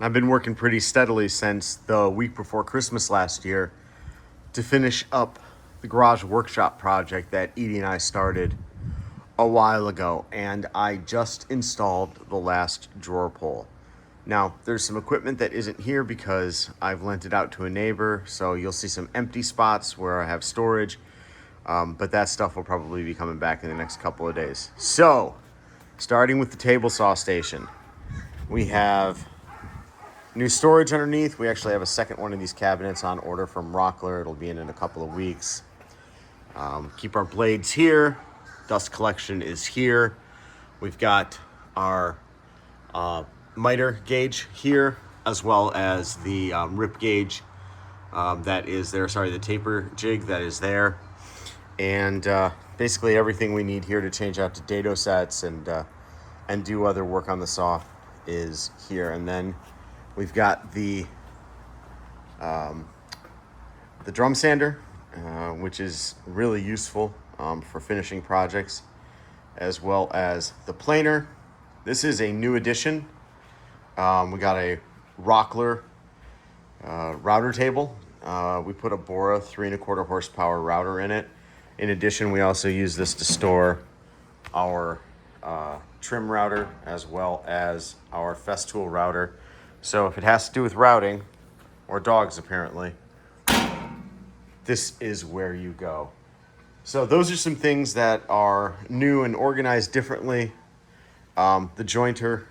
I've been working pretty steadily since the week before Christmas last year to finish up the garage workshop project that Edie and I started a while ago, and I just installed the last drawer pull. Now, there's some equipment that isn't here because I've lent it out to a neighbor, so you'll see some empty spots where I have storage, but that stuff will probably be coming back in the next couple of days. So, starting with the table saw station, we have new storage underneath. We actually have a second one of these cabinets on order from Rockler. It'll be in a couple of weeks. Keep our blades here. Dust collection is here. We've got our miter gauge here, as well as the rip gauge that is there. Sorry, the taper jig that is there. And basically everything we need here to change out to dado sets and do other work on the saw is here. And then we've got the drum sander, which is really useful for finishing projects, as well as the planer. This is a new addition. We got a Rockler router table. We put a Bora 3¼ horsepower router in it. In addition, we also use this to store our trim router as well as our Festool router. So if it has to do with routing, or dogs apparently, this is where you go. So those are some things that are new and organized differently. The jointer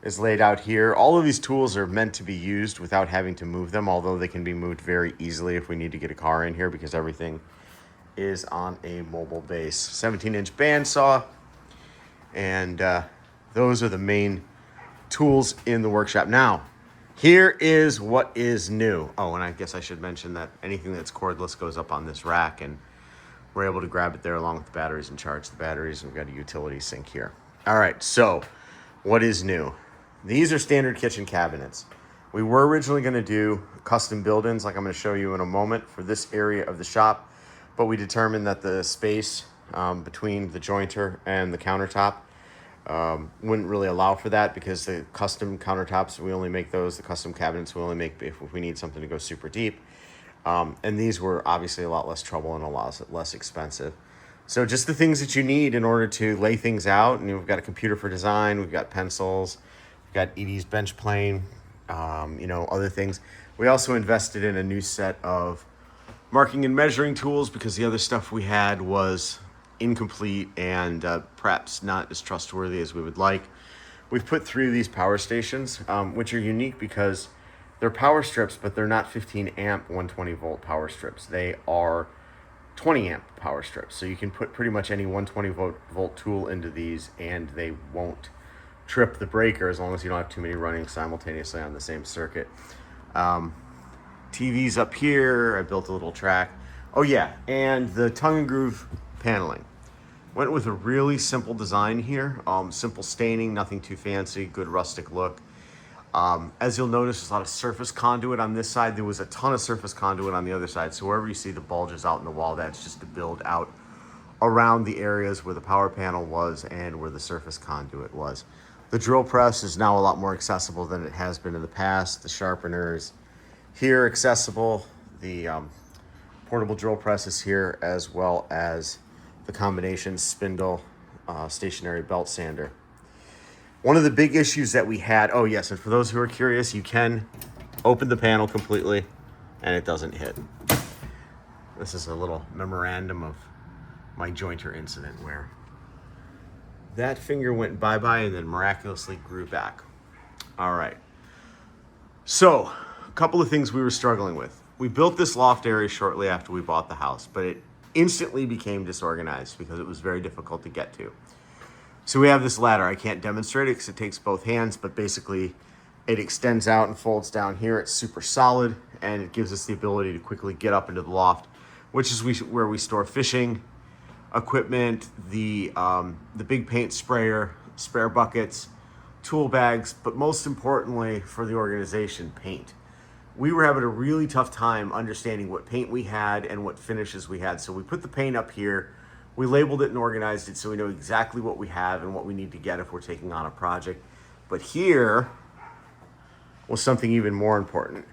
is laid out here. All of these tools are meant to be used without having to move them, although they can be moved very easily if we need to get a car in here because everything is on a mobile base. 17-inch bandsaw, and those are the main tools in the workshop. Now, here is what is new. Oh, and I guess I should mention that anything that's cordless goes up on this rack, and we're able to grab it there along with the batteries and charge the batteries. And we've got a utility sink here. All right, so what is new? These are standard kitchen cabinets. We were originally going to do custom build-ins, like I'm going to show you in a moment, for this area of the shop, but we determined that the space between the jointer and the countertop wouldn't really allow for that, because the custom countertops, we only make those. The custom cabinets we only make if we need something to go super deep. And these were obviously a lot less trouble and a lot less expensive. So just the things that you need in order to lay things out. And we've got a computer for design. We've got pencils. We've got Edie's bench plane, other things. We also invested in a new set of marking and measuring tools because the other stuff we had was incomplete and perhaps not as trustworthy as we would like. We've put 3 of these power stations, which are unique because they're power strips, but they're not 15 amp 120 volt power strips. They are 20 amp power strips. So you can put pretty much any 120 volt tool into these and they won't trip the breaker as long as you don't have too many running simultaneously on the same circuit. TV's up here. I built a little track. Oh yeah, and the tongue and groove paneling. Went with a really simple design here. Simple staining, nothing too fancy, good rustic look. As you'll notice, there's a lot of surface conduit on this side. There was a ton of surface conduit on the other side. So wherever you see the bulges out in the wall, that's just to build out around the areas where the power panel was and where the surface conduit was. The drill press is now a lot more accessible than it has been in the past. The sharpeners here accessible. The portable drill press is here, as well as the combination spindle stationary belt sander. One of the big issues that we had, oh yes, and for those who are curious, you can open the panel completely and it doesn't hit. This is a little memorandum of my jointer incident where that finger went bye-bye and then miraculously grew back. All right. So, a couple of things we were struggling with. We built this loft area shortly after we bought the house, but it instantly became disorganized because it was very difficult to get to. So we have this ladder. I can't demonstrate it because it takes both hands, but basically it extends out and folds down here. It's super solid, and it gives us the ability to quickly get up into the loft, which is where we store fishing equipment, the big paint sprayer, spare buckets, tool bags, but most importantly for the organization, paint. We were having a really tough time understanding what paint we had and what finishes we had. So we put the paint up here. We labeled it and organized it so we know exactly what we have and what we need to get if we're taking on a project. But here was something even more important.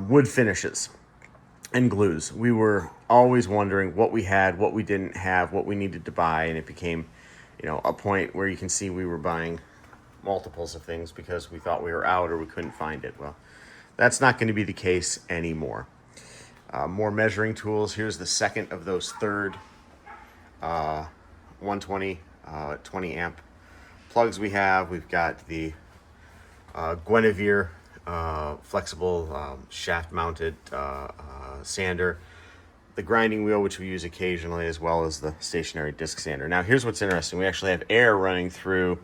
Wood finishes and glues. We were always wondering what we had, what we didn't have, what we needed to buy, and it became, a point where you can see we were buying multiples of things because we thought we were out or we couldn't find it. Well, that's not going to be the case anymore. More measuring tools. Here's the second of those third 120 20 amp plugs we have. We've got the Guinevere flexible shaft mounted sander, the grinding wheel, which we use occasionally, as well as the stationary disc sander. Now here's what's interesting. We actually have air running through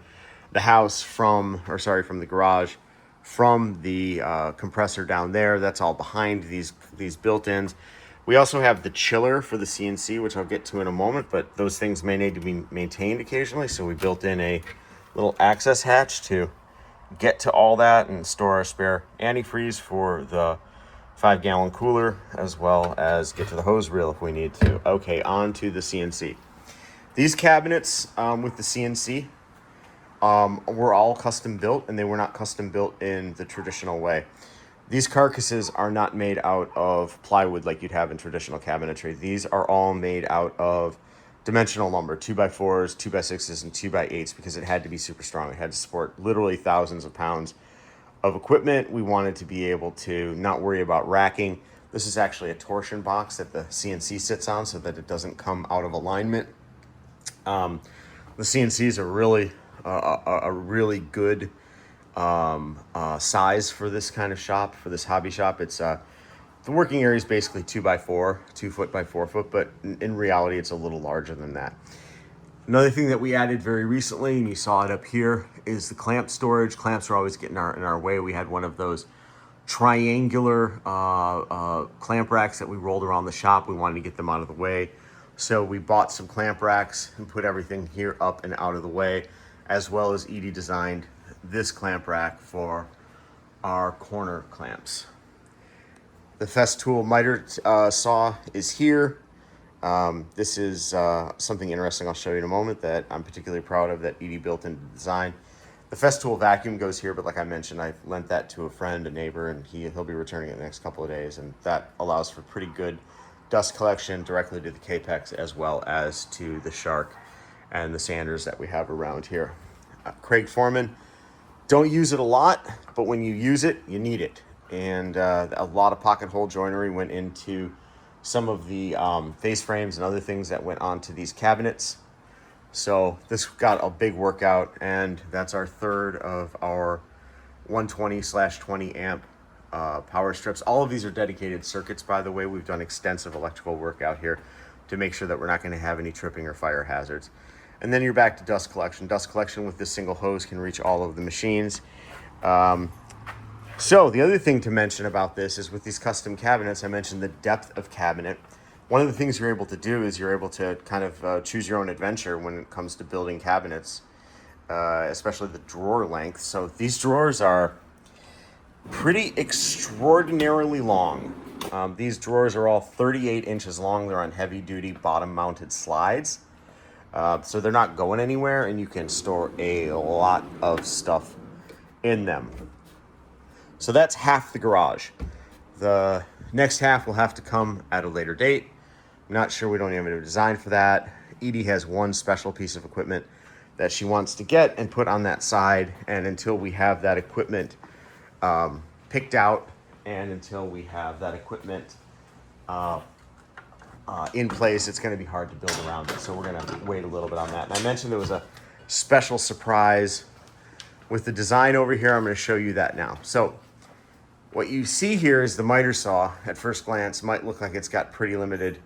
the house from the garage, from the compressor down there. That's all behind these built-ins. We also have the chiller for the CNC, which I'll get to in a moment, but those things may need to be maintained occasionally, so we built in a little access hatch to get to all that and store our spare antifreeze for the 5-gallon cooler, as well as get to the hose reel if we need to. Okay, on to the CNC. These cabinets with the CNC were all custom built, and they were not custom built in the traditional way. These carcasses are not made out of plywood like you'd have in traditional cabinetry. These are all made out of dimensional lumber, 2x4s, 2x6s, and 2x8s, because it had to be super strong. It had to support literally thousands of pounds of equipment. We wanted to be able to not worry about racking. This is actually a torsion box that the CNC sits on so that it doesn't come out of alignment. The CNCs are really a really good size for this kind of shop, for this hobby shop. It's the working area is basically 2x4, 2 foot by 4 foot, but in reality, it's a little larger than that. Another thing that we added very recently, and you saw it up here, is the clamp storage. Clamps are always getting in our way. We had one of those triangular clamp racks that we rolled around the shop. We wanted to get them out of the way. So we bought some clamp racks and put everything here up and out of the way, as well as Edie designed this clamp rack for our corner clamps. The Festool miter saw is here. This is something interesting I'll show you in a moment that I'm particularly proud of that Edie built into the design. The Festool vacuum goes here, but like I mentioned, I lent that to a friend, a neighbor, and he'll be returning it the next couple of days, and that allows for pretty good dust collection directly to the Capex as well as to the Shark and the sanders that we have around here. Craig Foreman, don't use it a lot, but when you use it, you need it. And a lot of pocket hole joinery went into some of the face frames and other things that went onto these cabinets. So this got a big workout, and that's our third of our 120/20 amp power strips. All of these are dedicated circuits, by the way. We've done extensive electrical work out here to make sure that we're not going to have any tripping or fire hazards. And then you're back to dust collection. Dust collection with this single hose can reach all of the machines. So the other thing to mention about this is with these custom cabinets, I mentioned the depth of cabinet. One of the things you're able to do is you're able to kind of choose your own adventure when it comes to building cabinets, especially the drawer length. So these drawers are pretty extraordinarily long. These drawers are all 38 inches long. They're on heavy-duty bottom-mounted slides. So they're not going anywhere, and you can store a lot of stuff in them. So that's half the garage. The next half will have to come at a later date. I'm not sure, we don't even have a design for that. Edie has one special piece of equipment that she wants to get and put on that side, and until we have that equipment picked out, and until we have that equipment in place, it's going to be hard to build around it. So we're going to wait a little bit on that. And I mentioned there was a special surprise with the design over here. I'm going to show you that now. So what you see here is the miter saw. At first glance, might look like it's got pretty limited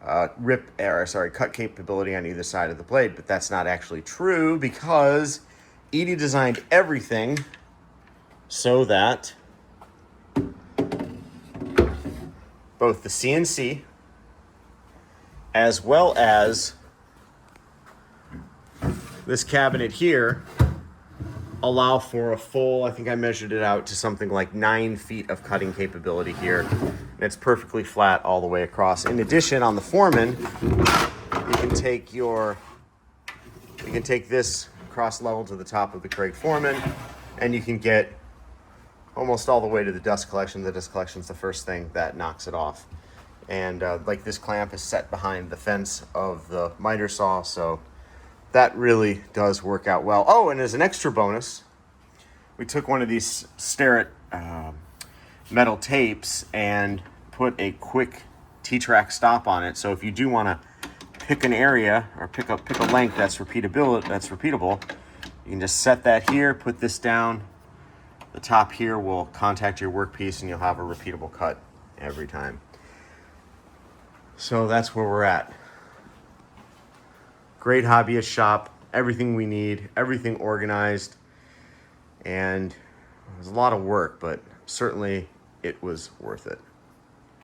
cut capability on either side of the blade, but that's not actually true, because Edie designed everything so that both the CNC as well as this cabinet here allow for a full, I think I measured it out to something like 9 feet of cutting capability here. And it's perfectly flat all the way across. In addition, on the Foreman, you can take this cross level to the top of the Craig Foreman, and you can get almost all the way to the dust collection. The dust collection is the first thing that knocks it off. And like this clamp is set behind the fence of the miter saw, so that really does work out well. Oh, and as an extra bonus, we took one of these Starrett metal tapes and put a quick T-track stop on it. So if you do want to pick an area or pick a length that's repeatable, you can just set that here, put this down. The top here will contact your workpiece and you'll have a repeatable cut every time. So that's where we're at. Great hobbyist shop, everything we need, everything organized, and it was a lot of work, but certainly it was worth it.